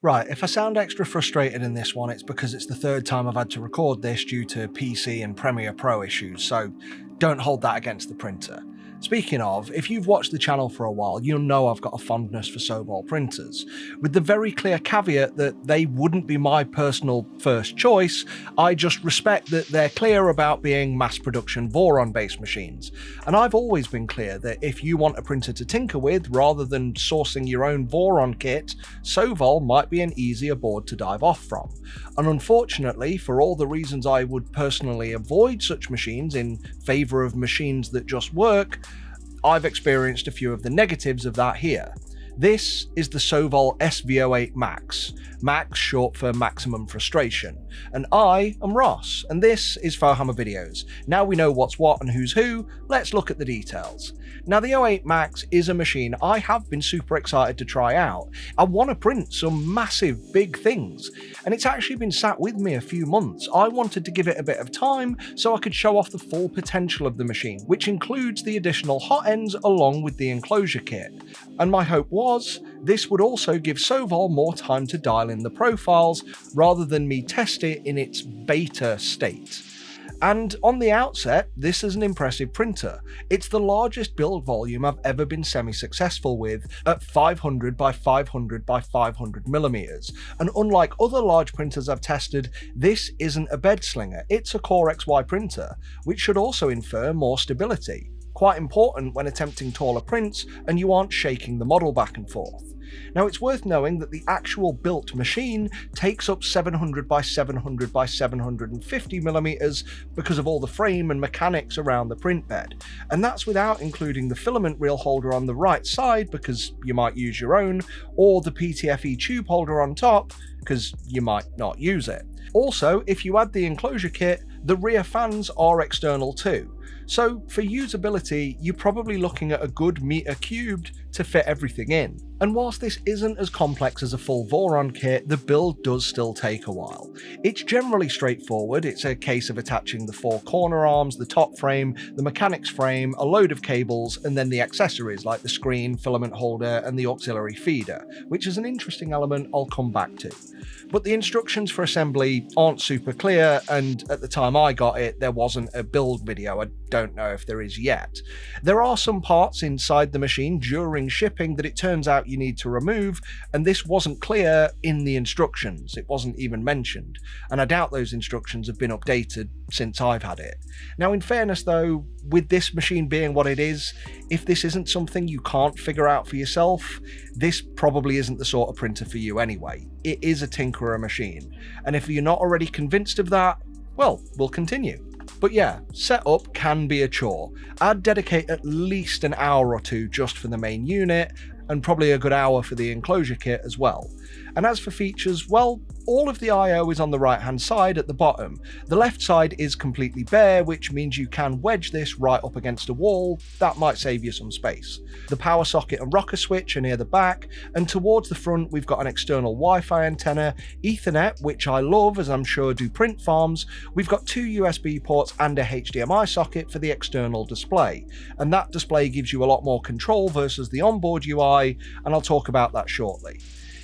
Right, if I sound extra frustrated in this one, it's because it's the third time I've had to record this due to PC and Premiere Pro issues, so don't hold that against the printer. Speaking of, if you've watched the channel for a while, you'll know I've got a fondness for Sovol printers, with the very clear caveat that they wouldn't be my personal first choice. I just respect that they're clear about being mass production Voron-based machines, and I've always been clear that if you want a printer to tinker with rather than sourcing your own Voron kit, Sovol might be an easier board to dive off from. And unfortunately, for all the reasons I would personally avoid such machines in favour of machines that just work, I've experienced a few of the negatives of that here. This is the Sovol SV08 Max, Max short for maximum frustration, and I am Ross, and this is Fohammer Videos. Now we know what's what and who's who, let's look at the details. Now the 08 Max is a machine I have been super excited to try out. I want to print some massive big things, and it's actually been sat with me a few months. I wanted to give it a bit of time so I could show off the full potential of the machine, which includes the additional hot ends along with the enclosure kit. And my hope was, this would also give Sovol more time to dial in the profiles rather than me test it in its beta state. And on the outset, this is an impressive printer. It's the largest build volume I've ever been semi-successful with at 500 by 500 by 500 millimeters. And unlike other large printers I've tested, this isn't a bed slinger, it's a CoreXY printer, which should also infer more stability. Quite important when attempting taller prints and you aren't shaking the model back and forth. Now it's worth knowing that the actual built machine takes up 700 by 700 by 750 millimeters because of all the frame and mechanics around the print bed, and that's without including the filament reel holder on the right side because you might use your own, or the PTFE tube holder on top because you might not use it. Also, if you add the enclosure kit, the rear fans are external too. So for usability, you're probably looking at a good meter cubed to fit everything in. And whilst this isn't as complex as a full Voron kit, the build does still take a while. It's generally straightforward. It's a case of attaching the four corner arms, the top frame, the mechanics frame, a load of cables, and then the accessories like the screen, filament holder, and the auxiliary feeder, which is an interesting element I'll come back to. But the instructions for assembly aren't super clear, and at the time I got it, there wasn't a build video. I don't know if there is yet. There are some parts inside the machine during shipping that it turns out you need to remove, and this wasn't clear in the instructions. It wasn't even mentioned, and I doubt those instructions have been updated since I've had it. Now in fairness though, with this machine being what it is, if this isn't something you can't figure out for yourself, this probably isn't the sort of printer for you anyway. It is a tinkerer machine, and if you're not already convinced of that, well, we'll continue. But yeah, setup can be a chore. I'd dedicate at least an hour or two just for the main unit, and probably a good hour for the enclosure kit as well. And as for features, well, all of the I/O is on the right hand side at the bottom. The left side is completely bare, which means you can wedge this right up against a wall. That might save you some space. The power socket and rocker switch are near the back, and towards the front we've got an external Wi-Fi antenna, Ethernet, which I love as I'm sure do print farms. We've got two USB ports and a HDMI socket for the external display, and that display gives you a lot more control versus the onboard UI, and I'll talk about that shortly.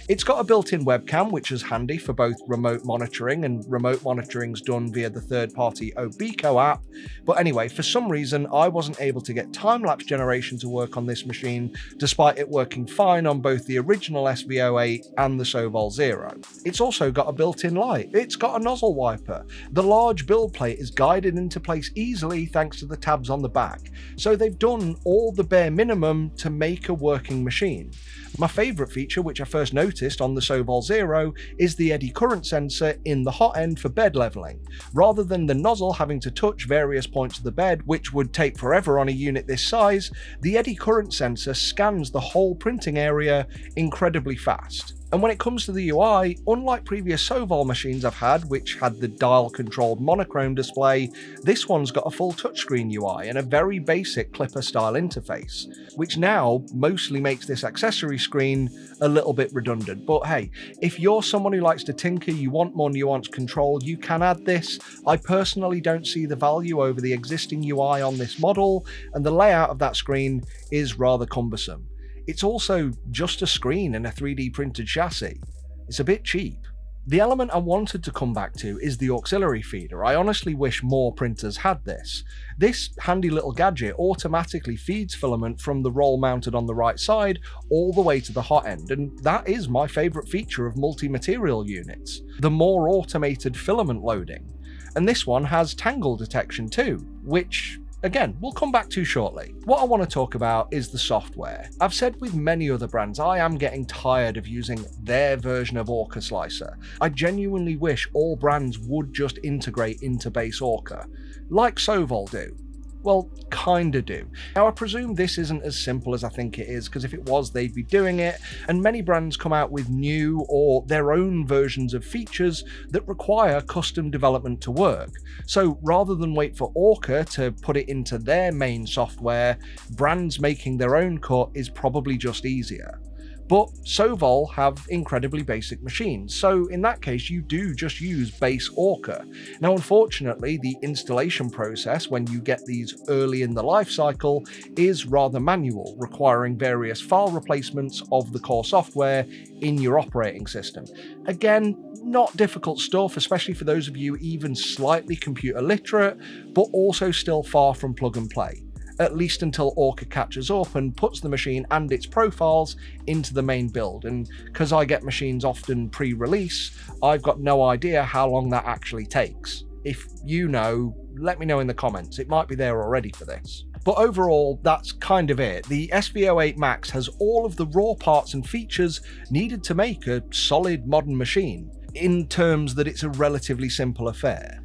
It's got a built-in webcam, which is handy for both remote monitoring, and remote monitoring's done via the third-party Obico app. But anyway, for some reason, I wasn't able to get time-lapse generation to work on this machine, despite it working fine on both the original SV08 and the Sovol Zero. It's also got a built-in light. It's got a nozzle wiper. The large build plate is guided into place easily thanks to the tabs on the back. So they've done all the bare minimum to make a working machine. My favourite feature, which I first noticed on the Sovol Zero, is the eddy current sensor in the hot end for bed levelling. Rather than the nozzle having to touch various points of the bed, which would take forever on a unit this size, the eddy current sensor scans the whole printing area incredibly fast. And when it comes to the UI, unlike previous Sovol machines I've had, which had the dial-controlled monochrome display, this one's got a full touchscreen UI and a very basic clipper-style interface, which now mostly makes this accessory screen a little bit redundant. But hey, if you're someone who likes to tinker, you want more nuanced control, you can add this. I personally don't see the value over the existing UI on this model, and the layout of that screen is rather cumbersome. It's also just a screen and a 3D printed chassis. it's a bit cheap. The element I wanted to come back to is the auxiliary feeder. I honestly wish more printers had this. This handy little gadget automatically feeds filament from the roll mounted on the right side all the way to the hot end, and that is my favourite feature of multi-material units, the more automated filament loading. And this one has tangle detection too, which again, we'll come back to shortly. What I want to talk about is the software. I've said with many other brands, I am getting tired of using their version of OrcaSlicer. I genuinely wish all brands would just integrate into base Orca, like Sovol do. Well, kinda do. Now, I presume this isn't as simple as I think it is, because if it was, they'd be doing it, and many brands come out with new or their own versions of features that require custom development to work. So rather than wait for Orca to put it into their main software, brands making their own cut is probably just easier. But Sovol have incredibly basic machines, so in that case you do just use base Orca. Now unfortunately the installation process when you get these early in the life cycle is rather manual, requiring various file replacements of the core software in your operating system. Again, not difficult stuff, especially for those of you even slightly computer literate, but also still far from plug and play. At least until Orca catches up and puts the machine and its profiles into the main build, and because I get machines often pre-release, I've got no idea how long that actually takes. If you know, let me know in the comments, it might be there already for this. But overall, that's kind of it. The SV08 Max has all of the raw parts and features needed to make a solid modern machine, in terms that it's a relatively simple affair.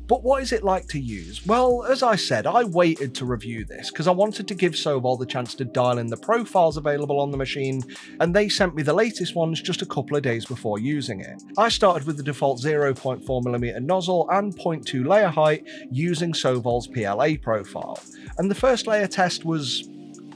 But what is it like to use? Well, as I said, I waited to review this because I wanted to give Sovol the chance to dial in the profiles available on the machine, and they sent me the latest ones just a couple of days before using it. I started with the default 0.4mm nozzle and 0.2 layer height using Sovol's PLA profile, and the first layer test was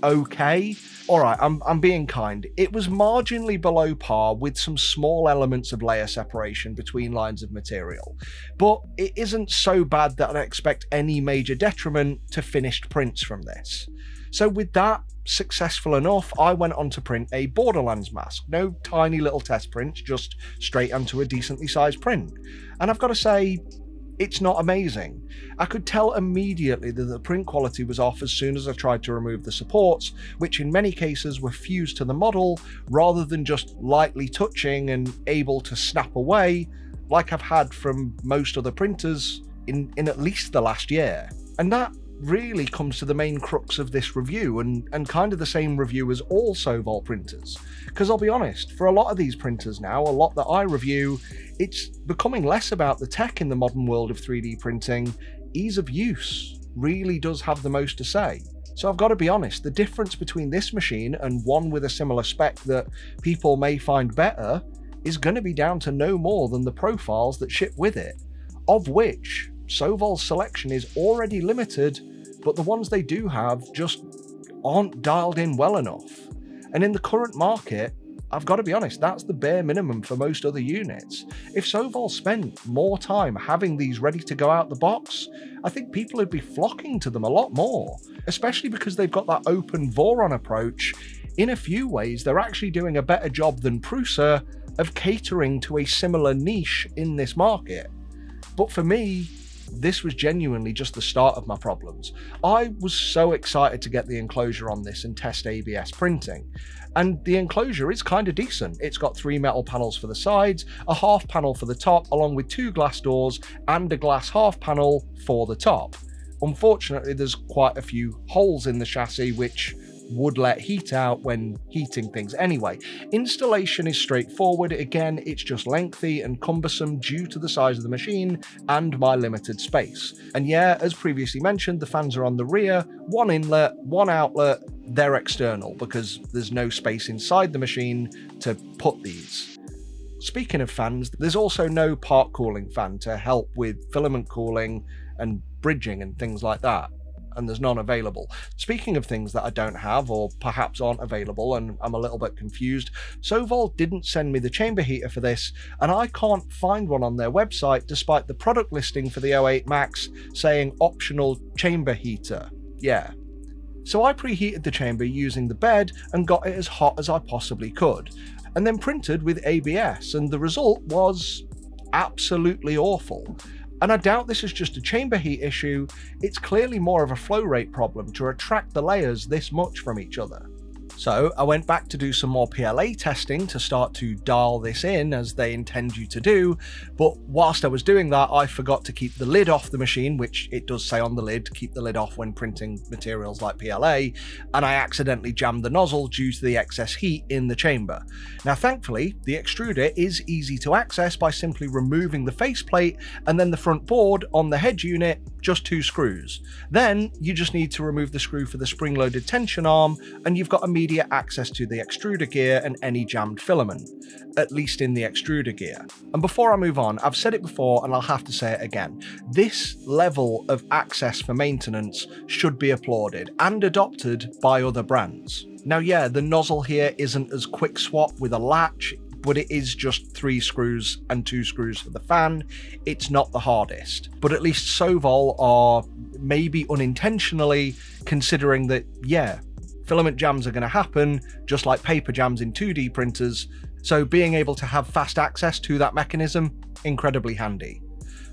okay. Alright, I'm being kind. It was marginally below par with some small elements of layer separation between lines of material, but it isn't so bad that I expect any major detriment to finished prints from this. So with that successful enough, I went on to print a Borderlands mask. No tiny little test prints, just straight onto a decently sized print. And I've got to say, it's not amazing. I could tell immediately that the print quality was off as soon as I tried to remove the supports, which in many cases were fused to the model rather than just lightly touching and able to snap away like I've had from most other printers in at least the last year. And that really comes to the main crux of this review, and kind of the same review as all Sovol printers. Because I'll be honest, for a lot of these printers now, a lot that I review, it's becoming less about the tech in the modern world of 3D printing. Ease of use really does have the most to say. So I've got to be honest, the difference between this machine and one with a similar spec that people may find better is going to be down to no more than the profiles that ship with it, of which Sovol's selection is already limited, but the ones they do have just aren't dialed in well enough. And in the current market, I've got to be honest, that's the bare minimum for most other units. If Sovol spent more time having these ready to go out the box, I think people would be flocking to them a lot more, especially because they've got that open Voron approach. In a few ways, they're actually doing a better job than Prusa of catering to a similar niche in this market. But for me, this was genuinely just the start of my problems. I was so excited to get the enclosure on this and test ABS printing. And the enclosure is kind of decent. It's got 3 metal panels for the sides, a half panel for the top, along with 2 glass doors and a glass half panel for the top. Unfortunately, there's quite a few holes in the chassis which would let heat out when heating things anyway. Installation is straightforward. Again, it's just lengthy and cumbersome due to the size of the machine and my limited space. And yeah, as previously mentioned, the fans are on the rear, 1 inlet, 1 outlet. They're external because there's no space inside the machine to put these. Speaking of fans, there's also no part cooling fan to help with filament cooling and bridging and things like that, and there's none available. Speaking of things that I don't have or perhaps aren't available, and I'm a little bit confused, Sovol didn't send me the chamber heater for this, and I can't find one on their website despite the product listing for the 08 Max saying optional chamber heater. Yeah. So I preheated the chamber using the bed and got it as hot as I possibly could. and then printed with ABS, and the result was absolutely awful. And I doubt this is just a chamber heat issue, it's clearly more of a flow rate problem to retract the layers this much from each other. So I went back to do some more PLA testing to start to dial this in as they intend you to do, but whilst I was doing that I forgot to keep the lid off the machine, which it does say on the lid, keep the lid off when printing materials like PLA, and I accidentally jammed the nozzle due to the excess heat in the chamber. Now thankfully the extruder is easy to access by simply removing the faceplate and then the front board on the head unit, just 2 screws. Then you just need to remove the screw for the spring-loaded tension arm and you've got immediate access to the extruder gear and any jammed filament, at least in the extruder gear. And before I move on, I've said it before and I'll have to say it again, this level of access for maintenance should be applauded and adopted by other brands. Now yeah, the nozzle here isn't as quick swap with a latch, but it is just 3 screws and 2 screws for the fan. It's not the hardest, but at least Sovol are maybe unintentionally considering that, yeah, filament jams are going to happen, just like paper jams in 2D printers, so being able to have fast access to that mechanism, incredibly handy.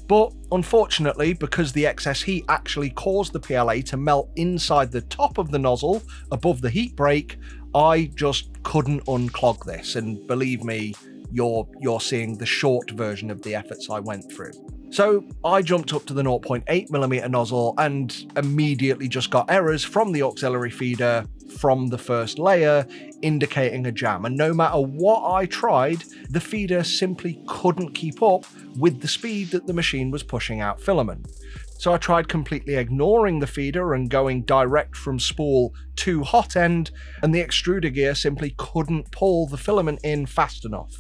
But unfortunately, because the excess heat actually caused the PLA to melt inside the top of the nozzle above the heat break, I just couldn't unclog this, and believe me, you're seeing the short version of the efforts I went through. So I jumped up to the 0.8mm nozzle and immediately just got errors from the auxiliary feeder from the first layer indicating a jam, and no matter what I tried, the feeder simply couldn't keep up with the speed that the machine was pushing out filament. So I tried completely ignoring the feeder and going direct from spool to hot end, and the extruder gear simply couldn't pull the filament in fast enough.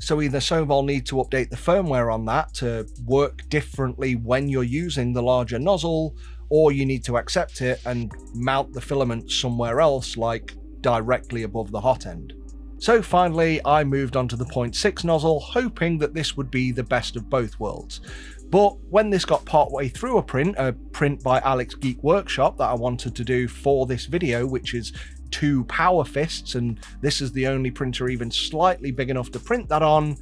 So either Sovol need to update the firmware on that to work differently when you're using the larger nozzle, or you need to accept it and mount the filament somewhere else, like directly above the hot end. So finally I moved on to the 0.6 nozzle, hoping that this would be the best of both worlds. But when this got partway through a print by Alex Geek Workshop that I wanted to do for this video, which is 2 power fists, and this is the only printer even slightly big enough to print that on,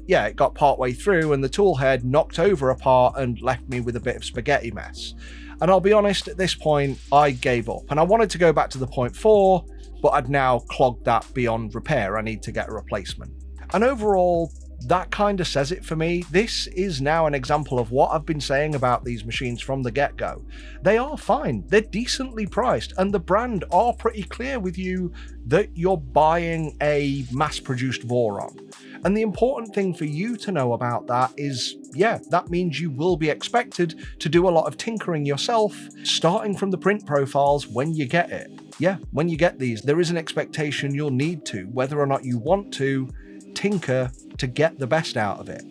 yeah, it got partway through and the tool head knocked over a part and left me with a bit of spaghetti mess. And I'll be honest, at this point I gave up and I wanted to go back to the 0.4, but I'd now clogged that beyond repair. I need to get a replacement. And overall, that kind of says it for me. This is now an example of what I've been saying about these machines from the get-go. They are fine, they're decently priced, and the brand are pretty clear with you that you're buying a mass-produced Voron. And the important thing for you to know about that is, yeah, that means you will be expected to do a lot of tinkering yourself, starting from the print profiles when you get it. Yeah, when you get these, there is an expectation you'll need to, whether or not you want to, tinker to get the best out of it.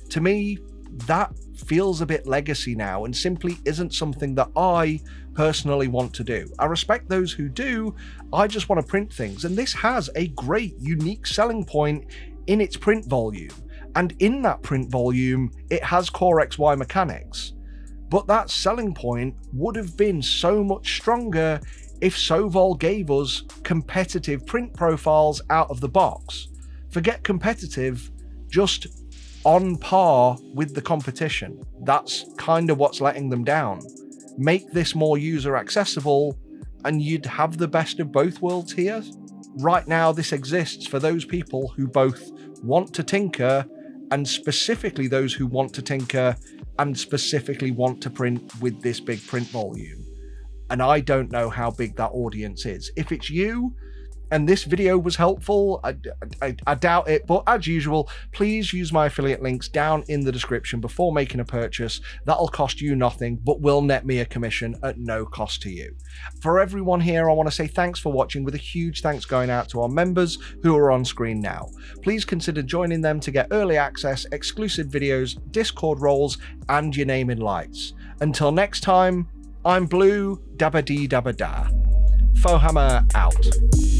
To me, that feels a bit legacy now and simply isn't something that I personally want to do. I respect those who do, I just want to print things, and this has a great unique selling point in its print volume, and in that print volume it has CoreXY mechanics. But that selling point would have been so much stronger if Sovol gave us competitive print profiles out of the box. Forget competitive, just on par with the competition. That's kind of what's letting them down. Make this more user accessible and you'd have the best of both worlds here. Right now this exists for those people who both want to tinker, and specifically those who want to tinker and specifically want to print with this big print volume. And I don't know how big that audience is. If it's you, and this video was helpful, I doubt it, but as usual, please use my affiliate links down in the description before making a purchase. That'll cost you nothing, but will net me a commission at no cost to you. For everyone here, I want to say thanks for watching, with a huge thanks going out to our members who are on screen now. Please consider joining them to get early access, exclusive videos, Discord roles, and your name in lights. Until next time, I'm Blue, dabba dee dabba da. Fohammer out.